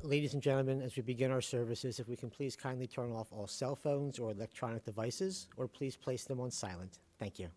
Ladies and gentlemen, as we begin our services, if we can please kindly turn off all cell phones or electronic devices, or please place them on silent. Thank you.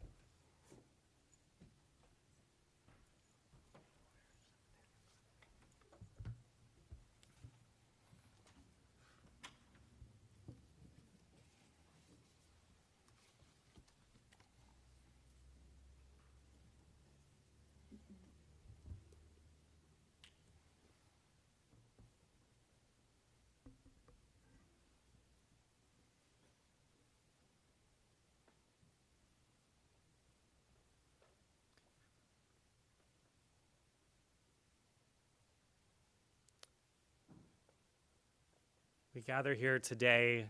We gather here today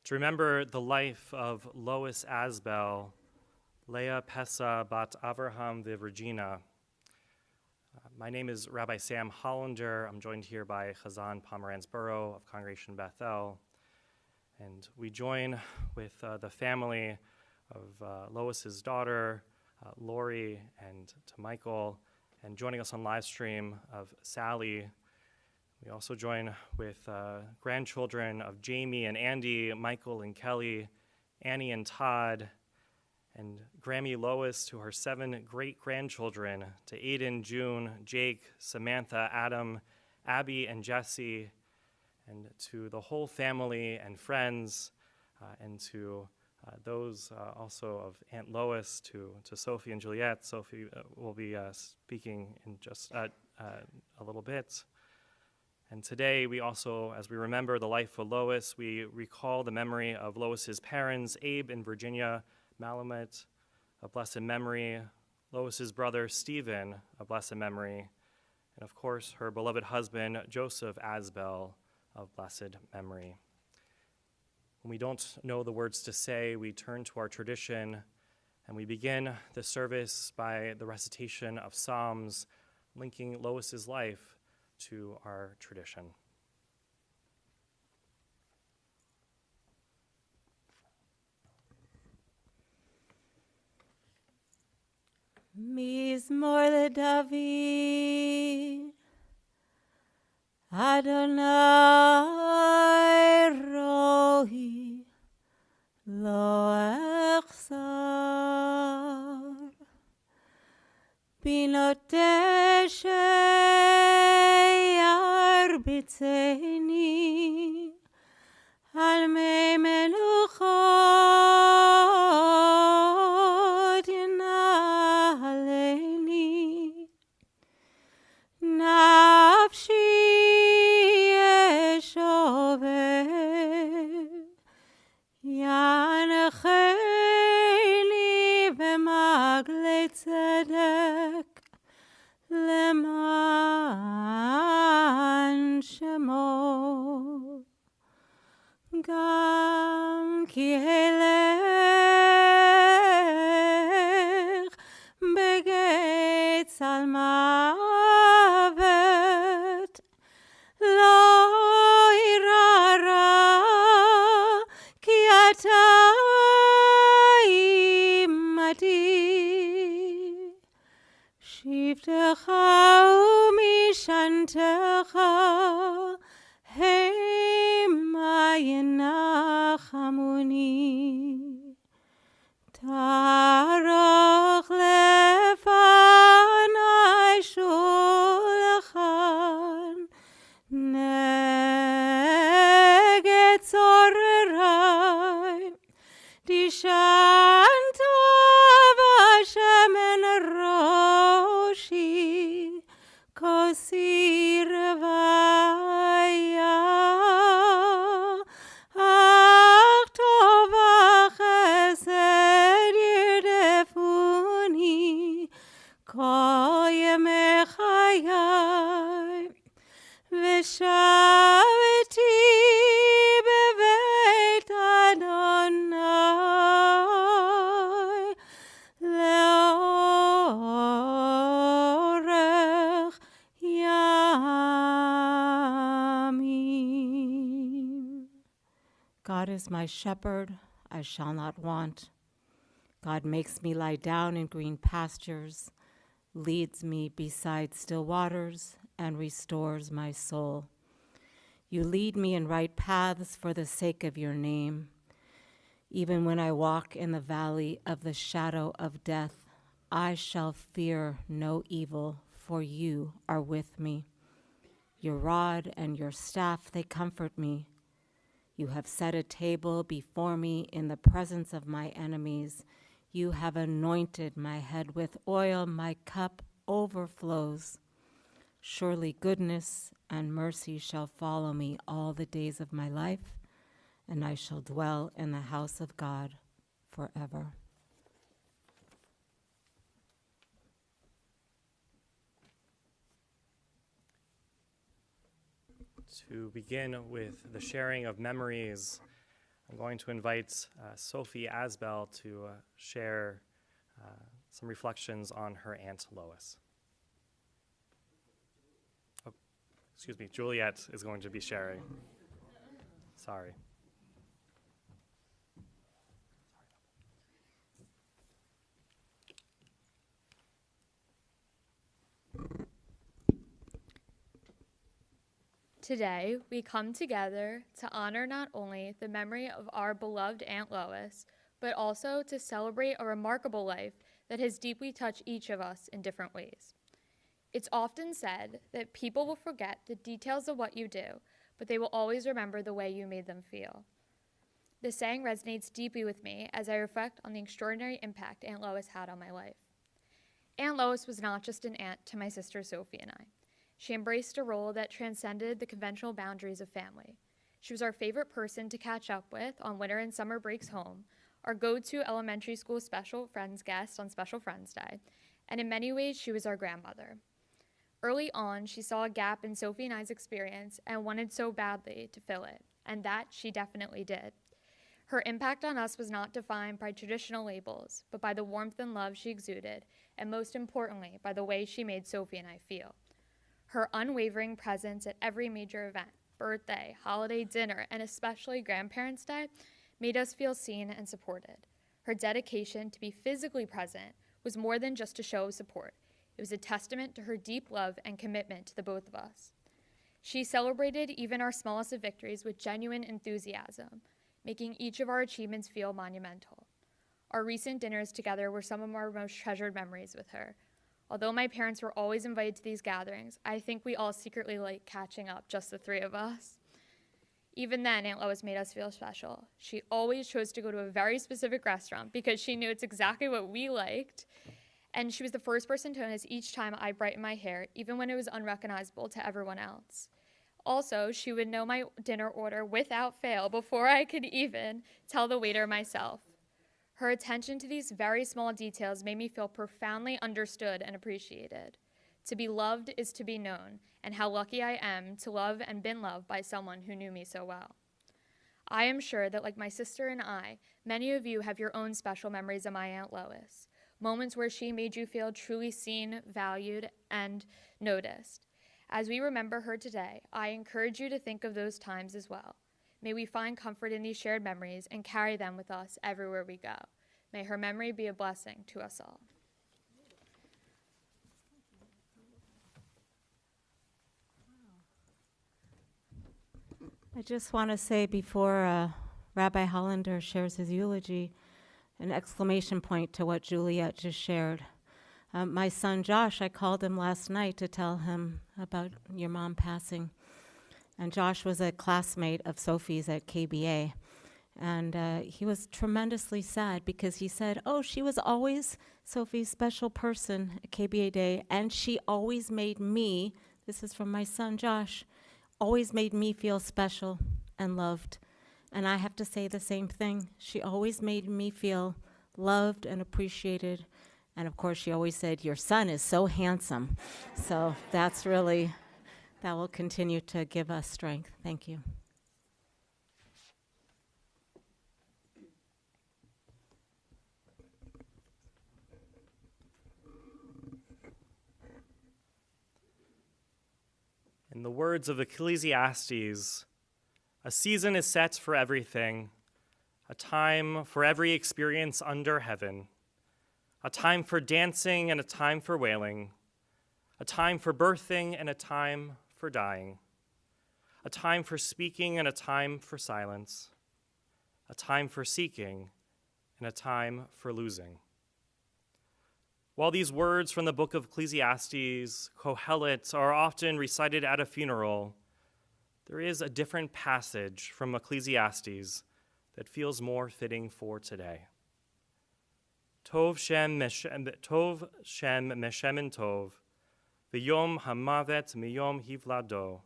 to remember the life of Lois Asbell, Leah Pessa bat Avraham Virginia. My name is Rabbi Sam Hollander. I'm joined here by Chazan Pomeranz-Burrow of Congregation Bethel. And we join with the family of Lois's daughter, Lori, and to Michael, and joining us on live stream of Sally. We also join with grandchildren of Jamie and Andy, Michael and Kelly, Annie and Todd, and Grammy Lois to her 7 great-grandchildren, to Aiden, June, Jake, Samantha, Adam, Abby, and Jesse, and to the whole family and friends, and to those also of Aunt Lois, to Sophie and Juliet. Sophie will be speaking in just a little bit. And today we also, as we remember the life of Lois, we recall the memory of Lois's parents, Abe and Virginia Malamet, of blessed memory, Lois's brother, Stephen, of blessed memory, and of course, her beloved husband, Joseph Asbell, of blessed memory. When we don't know the words to say, we turn to our tradition, and we begin the service by the recitation of Psalms, linking Lois's life to our tradition. Mizmor LeDavid, Adonai rohi lo echsar, binoteshe yarbitzeni, al mei meluchot yinahaleni, nafshi yeshover, yanacheni b'magle tzedek, leman shemo, gam ki helech begetz al mavet, lo irara ki ata imati. Shivtecha umishantecha hema yenachamuni, tarach lefanai shulchan neged tzorerai, dishan tov Hashem en roshi, kosi revaya, ach tov chesed yirdefuni, kol yemei chayai, v'shavti beveit Adonai, leorech yamim. God is my shepherd, I shall not want. God makes me lie down in green pastures, leads me beside still waters, and restores my soul. You lead me in right paths for the sake of your name. Even when I walk in the valley of the shadow of death, I shall fear no evil, for you are with me. Your rod and your staff, they comfort me. You have set a table before me in the presence of my enemies. You have anointed my head with oil, my cup overflows. Surely goodness and mercy shall follow me all the days of my life, and I shall dwell in the house of God forever. To begin with the sharing of memories, I'm going to invite Sophie Asbell to share some reflections on her Aunt Lois. Oh, excuse me, Juliet is going to be sharing. Sorry. Today, we come together to honor not only the memory of our beloved Aunt Lois, but also to celebrate a remarkable life that has deeply touched each of us in different ways. It's often said that people will forget the details of what you do, but they will always remember the way you made them feel. This saying resonates deeply with me as I reflect on the extraordinary impact Aunt Lois had on my life. Aunt Lois was not just an aunt to my sister Sophie and I. She embraced a role that transcended the conventional boundaries of family. She was our favorite person to catch up with on winter and summer breaks home, our go-to elementary school special friends guest on Special Friends Day, and in many ways, she was our grandmother. Early on, she saw a gap in Sophie and I's experience and wanted so badly to fill it, and that she definitely did. Her impact on us was not defined by traditional labels, but by the warmth and love she exuded, and most importantly, by the way she made Sophie and I feel. Her unwavering presence at every major event, birthday, holiday dinner, and especially Grandparents' Day, made us feel seen and supported. Her dedication to be physically present was more than just a show of support. It was a testament to her deep love and commitment to the both of us. She celebrated even our smallest of victories with genuine enthusiasm, making each of our achievements feel monumental. Our recent dinners together were some of our most treasured memories with her. Although my parents were always invited to these gatherings, I think we all secretly liked catching up, just the three of us. Even then, Aunt Lois made us feel special. She always chose to go to a very specific restaurant because she knew it's exactly what we liked. And she was the first person to notice each time I brightened my hair, even when it was unrecognizable to everyone else. Also, she would know my dinner order without fail before I could even tell the waiter myself. Her attention to these very small details made me feel profoundly understood and appreciated. To be loved is to be known, and how lucky I am to love and been loved by someone who knew me so well. I am sure that, like my sister and I, many of you have your own special memories of my Aunt Lois, moments where she made you feel truly seen, valued, and noticed. As we remember her today, I encourage you to think of those times as well. May we find comfort in these shared memories and carry them with us everywhere we go. May her memory be a blessing to us all. I just want to say before Rabbi Hollander shares his eulogy, an exclamation point to what Juliet just shared. My son Josh, I called him last night to tell him about your mom passing. And Josh was a classmate of Sophie's at KBA. And he was tremendously sad because he said, oh, she was always Sophie's special person at KBA Day, and she always made me, this is from my son Josh, always made me feel special and loved. And I have to say the same thing. She always made me feel loved and appreciated. And of course, she always said, your son is so handsome. So that will continue to give us strength. Thank you. In the words of Ecclesiastes, a season is set for everything, a time for every experience under heaven, a time for dancing and a time for wailing, a time for birthing and a time for dying, a time for speaking and a time for silence, a time for seeking and a time for losing. While these words from the book of Ecclesiastes, Kohelet, are often recited at a funeral, there is a different passage from Ecclesiastes that feels more fitting for today. Tov Shem Meshem and Tov, V'yom hamavet miyom hivlado.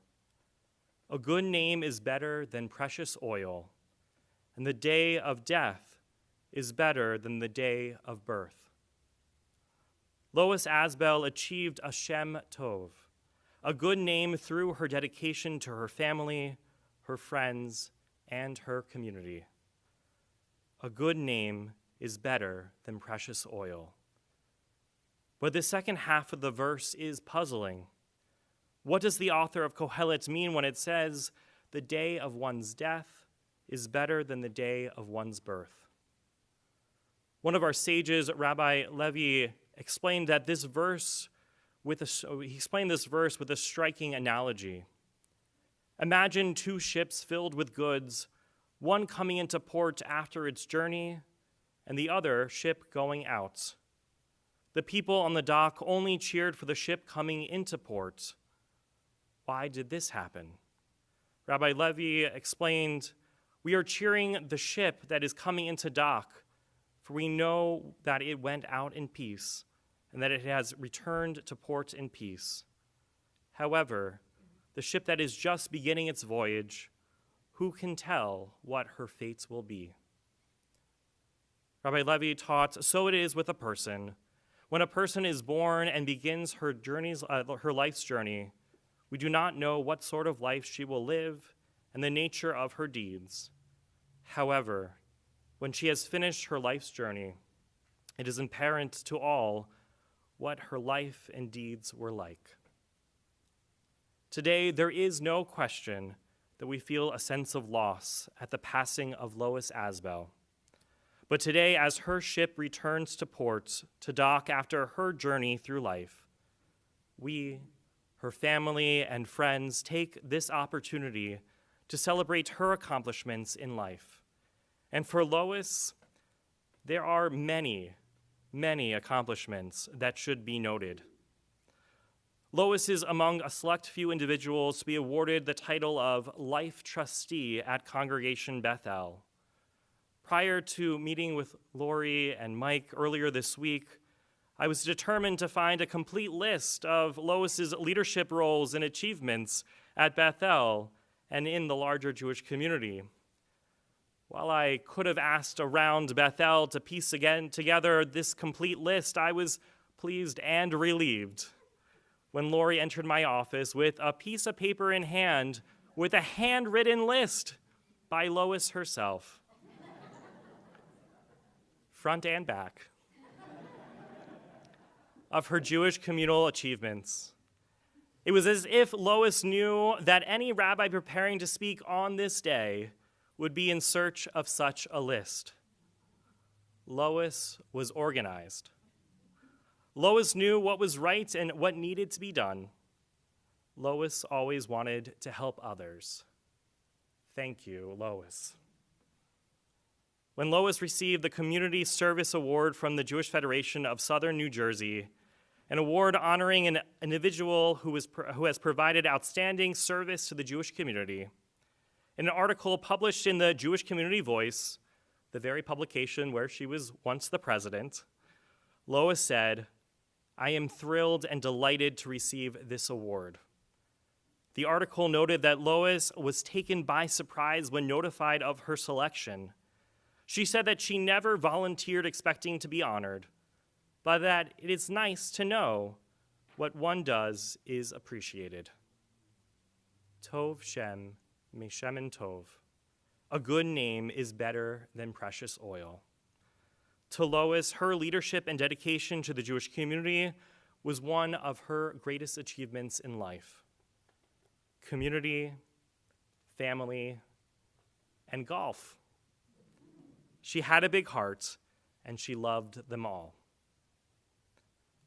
A good name is better than precious oil, and the day of death is better than the day of birth. Lois Asbell achieved a Shem Tov, a good name through her dedication to her family, her friends, and her community. A good name is better than precious oil. But the second half of the verse is puzzling. What does the author of Kohelet mean when it says, the day of one's death is better than the day of one's birth? One of our sages, Rabbi Levi, explained this verse with a striking analogy. Imagine two ships filled with goods, one coming into port after its journey, and the other ship going out. The people on the dock only cheered for the ship coming into port. Why did this happen? Rabbi Levi explained, we are cheering the ship that is coming into dock, for we know that it went out in peace, and that it has returned to port in peace. However, the ship that is just beginning its voyage, who can tell what her fates will be? Rabbi Levi taught, so it is with a person. When a person is born and begins her life's journey, we do not know what sort of life she will live and the nature of her deeds. However, when she has finished her life's journey, it is apparent to all what her life and deeds were like. Today, there is no question that we feel a sense of loss at the passing of Lois Asbell. But today, as her ship returns to port to dock after her journey through life, we, her family and friends, take this opportunity to celebrate her accomplishments in life. And for Lois, there are many accomplishments that should be noted. Lois is among a select few individuals to be awarded the title of Life Trustee at Congregation Bethel. Prior to meeting with Lori and Mike earlier this week, I was determined to find a complete list of Lois's leadership roles and achievements at Bethel and in the larger Jewish community. While I could have asked around Bethel to piece together this complete list, I was pleased and relieved when Lori entered my office with a piece of paper in hand with a handwritten list by Lois herself, front and back, of her Jewish communal achievements. It was as if Lois knew that any rabbi preparing to speak on this day would be in search of such a list. Lois was organized. Lois knew what was right and what needed to be done. Lois always wanted to help others. Thank you, Lois. When Lois received the Community Service Award from the Jewish Federation of Southern New Jersey, an award honoring an individual who has provided outstanding service to the Jewish community, in an article published in the Jewish Community Voice, the very publication where she was once the president, Lois said, "I am thrilled and delighted to receive this award." The article noted that Lois was taken by surprise when notified of her selection. She said that she never volunteered expecting to be honored, but that it is nice to know what one does is appreciated. Tov Shem, Meshem and Tov. A good name is better than precious oil. To Lois, her leadership and dedication to the Jewish community was one of her greatest achievements in life. Community, family, and golf. She had a big heart, and she loved them all.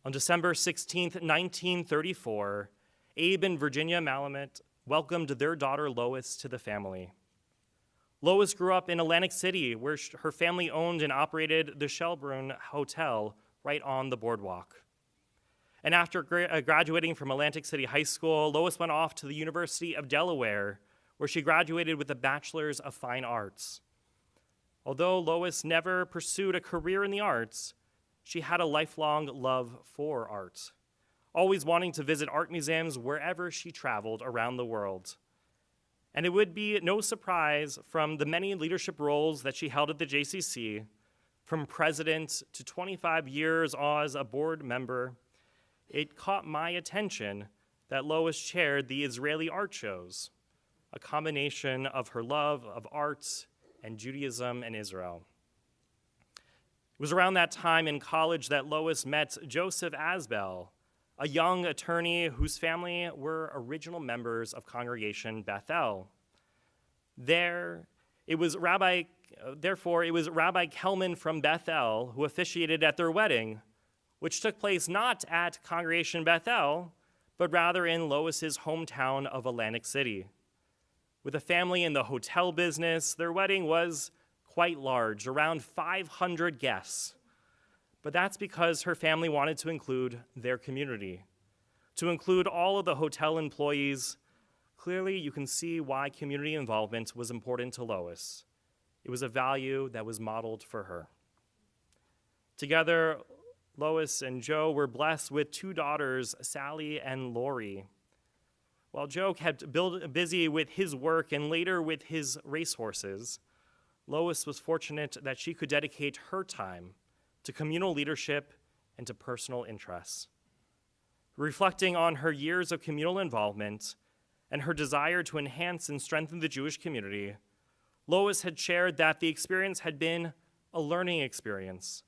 On December 16th, 1934, Abe and Virginia Malamut welcomed their daughter Lois to the family. Lois grew up in Atlantic City, where her family owned and operated the Shelburne Hotel right on the boardwalk. And after graduating from Atlantic City High School, Lois went off to the University of Delaware, where she graduated with a Bachelor's of Fine Arts. Although Lois never pursued a career in the arts, she had a lifelong love for art, always wanting to visit art museums wherever she traveled around the world. And it would be no surprise from the many leadership roles that she held at the JCC, from president to 25 years as a board member, it caught my attention that Lois chaired the Israeli art shows, a combination of her love of arts and Judaism and Israel. It was around that time in college that Lois met Joseph Asbell, a young attorney whose family were original members of Congregation Bethel. Therefore, it was Rabbi Kelman from Bethel who officiated at their wedding, which took place not at Congregation Bethel, but rather in Lois's hometown of Atlantic City. With a family in the hotel business, their wedding was quite large, around 500 guests. But that's because her family wanted to include their community, to include all of the hotel employees. Clearly, you can see why community involvement was important to Lois. It was a value that was modeled for her. Together, Lois and Joe were blessed with two daughters, Sally and Lori. While Joe kept busy with his work and later with his racehorses, Lois was fortunate that she could dedicate her time to communal leadership and to personal interests. Reflecting on her years of communal involvement and her desire to enhance and strengthen the Jewish community, Lois had shared that the experience had been a learning experience,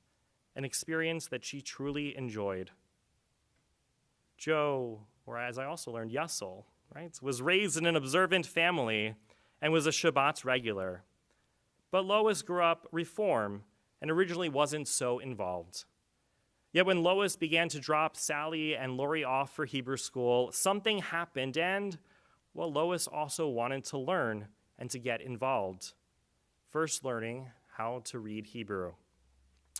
an experience that she truly enjoyed. Joe, or as I also learned, Yussel, right, was raised in an observant family and was a Shabbat regular. But Lois grew up Reform and originally wasn't so involved. Yet when Lois began to drop Sally and Lori off for Hebrew school, something happened, and, well, Lois also wanted to learn and to get involved, first learning how to read Hebrew.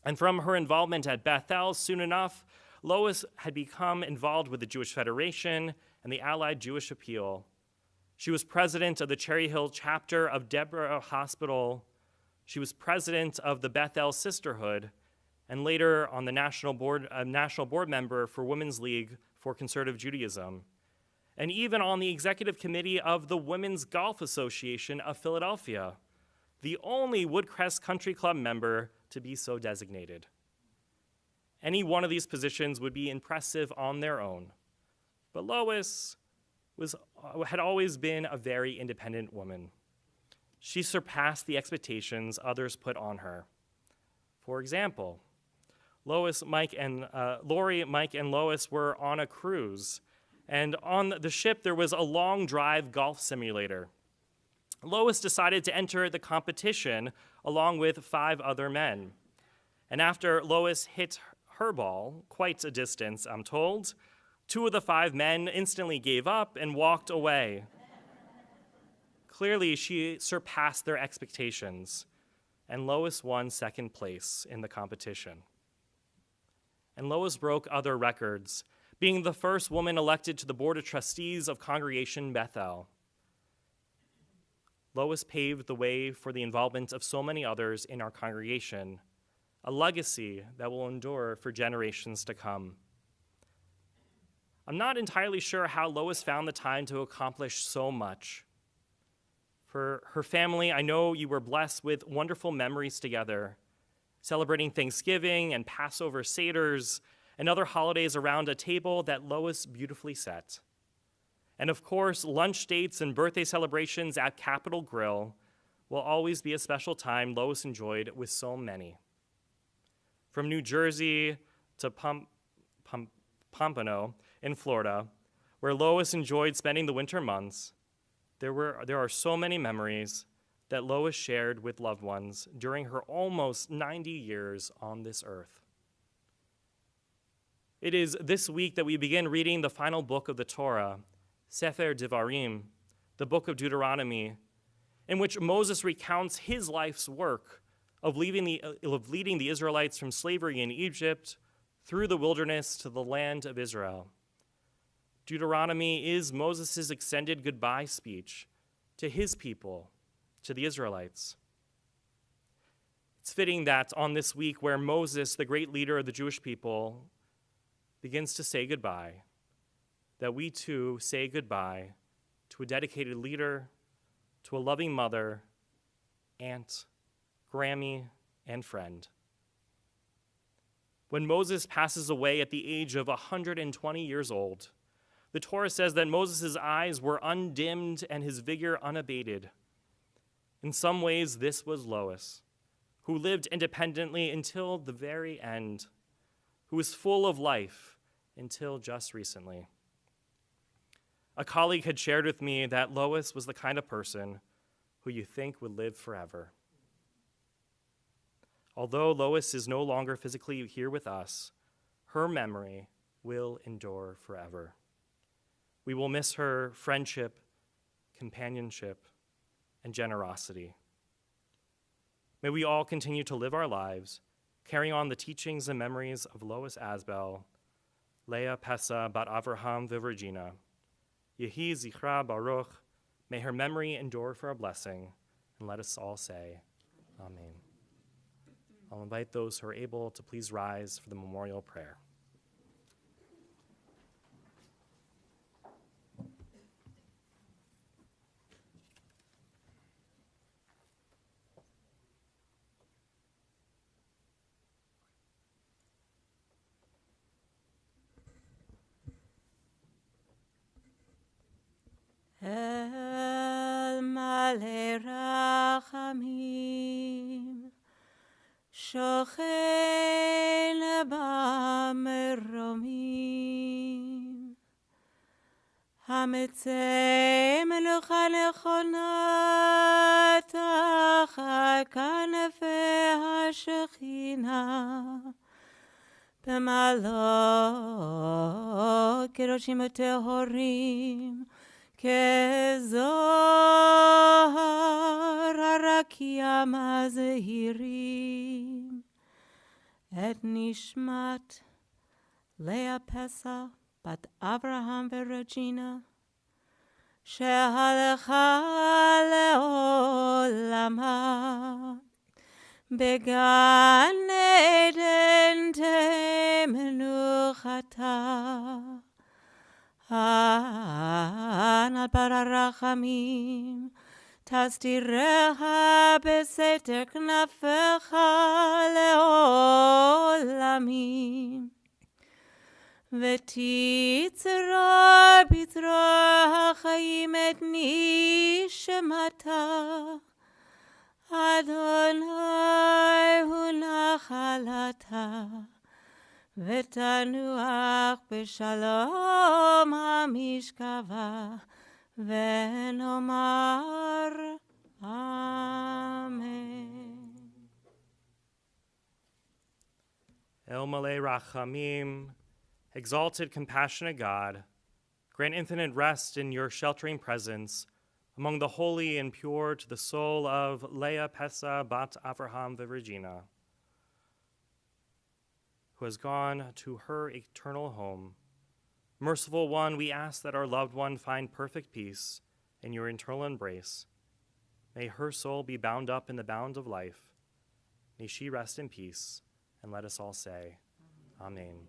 And from her involvement at Bethel, soon enough, Lois had become involved with the Jewish Federation and the Allied Jewish Appeal. She was president of the Cherry Hill chapter of Deborah Hospital. She was president of the Bethel Sisterhood, and later on the national board member for Women's League for Conservative Judaism, and even on the executive committee of the Women's Golf Association of Philadelphia, the only Woodcrest Country Club member to be so designated. Any one of these positions would be impressive on their own, but Lois had always been a very independent woman. She surpassed the expectations others put on her. For example, Lori, Mike, and Lois were on a cruise, and on the ship there was a long drive golf simulator. Lois decided to enter the competition along with 5 other men. And after Lois hit her ball, quite a distance, I'm told, 2 of the 5 men instantly gave up and walked away. Clearly, she surpassed their expectations, and Lois won second place in the competition. And Lois broke other records, being the first woman elected to the Board of Trustees of Congregation Bethel. Lois paved the way for the involvement of so many others in our congregation, a legacy that will endure for generations to come. I'm not entirely sure how Lois found the time to accomplish so much. For her family, I know you were blessed with wonderful memories together, celebrating Thanksgiving and Passover Seders and other holidays around a table that Lois beautifully set. And of course, lunch dates and birthday celebrations at Capitol Grill will always be a special time Lois enjoyed with so many. From New Jersey to Pompano in Florida, where Lois enjoyed spending the winter months, there are so many memories that Lois shared with loved ones during her almost 90 years on this earth. It is this week that we begin reading the final book of the Torah, Sefer Devarim, the book of Deuteronomy, in which Moses recounts his life's work of leading the Israelites from slavery in Egypt through the wilderness to the land of Israel. Deuteronomy is Moses' extended goodbye speech to his people, to the Israelites. It's fitting that on this week where Moses, the great leader of the Jewish people, begins to say goodbye, that we too say goodbye to a dedicated leader, to a loving mother, aunt, Grammy, and friend. When Moses passes away at the age of 120 years old, the Torah says that Moses' eyes were undimmed and his vigor unabated. In some ways, this was Lois, who lived independently until the very end, who was full of life until just recently. A colleague had shared with me that Lois was the kind of person who you think would live forever. Although Lois is no longer physically here with us, her memory will endure forever. We will miss her friendship, companionship, and generosity. May we all continue to live our lives, carrying on the teachings and memories of Lois Asbell, Leah Pessa bat Avraham v'Virginia. Yehi zichra baruch. May her memory endure for a blessing, and let us all say, Amen. I'll invite those who are able to please rise for the memorial prayer. El male rachamim, shochen b'meromim, hametzeh menucha nechona tachat kanafei hashechina, b'malot kedoshim u'tehorim, כזוהר הרקיע מזהירים את נשמת לאה פסה בת אברהם ורג'ינה שהלכה לעולמה בגן עדן תמנוחתה על בר הרחמים, תסתירך בסתר כנפיך לעולמים. ותצרור בצרור החיים את נשמתה. אדוני הוא נחלתה. ותנוח בשלום המשכבה, ונאמר אמן. El Malei Rachamim, exalted, compassionate God, grant infinite rest in your sheltering presence among the holy and pure to the soul of Leah Pessa bat Avraham v'Virginia, who has gone to her eternal home. Merciful One, we ask that our loved one find perfect peace in your eternal embrace. May her soul be bound up in the bound of life. May she rest in peace, and let us all say, Amen.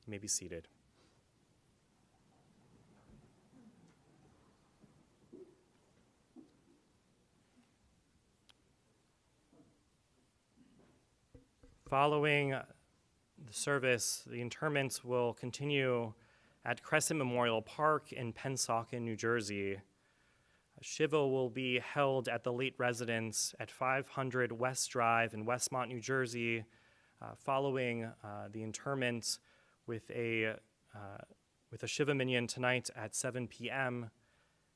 You may be seated. Following the service, the interment will continue at Crescent Memorial Park in Pennsauken, New Jersey. Shiva will be held at the late residence at 500 West Drive in Westmont, New Jersey, following the interment with a Shiva minyan tonight at 7 p.m.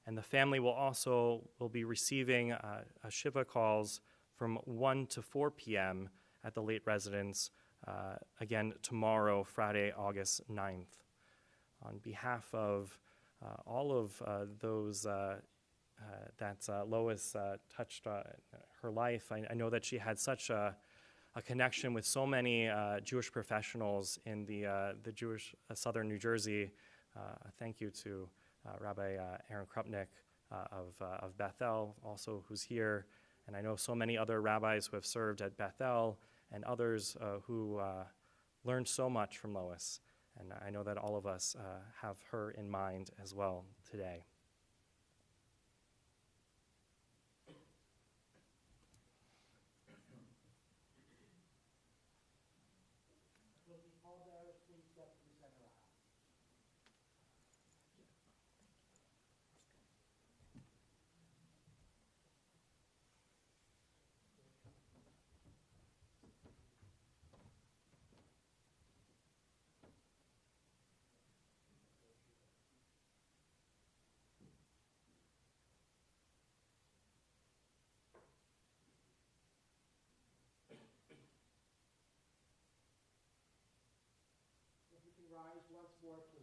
And the family will be receiving a Shiva calls from 1 to 4 p.m. at the late residence, again tomorrow, Friday, August 9th. On behalf of all of those that Lois touched her life. I know that she had such a connection with so many Jewish professionals in the Jewish Southern New Jersey. Thank you to Rabbi Aaron Krupnick of Bethel, also who's here. And I know so many other rabbis who have served at Bethel and others who learned so much from Lois. And I know that all of us have her in mind as well today. Rise once more, please.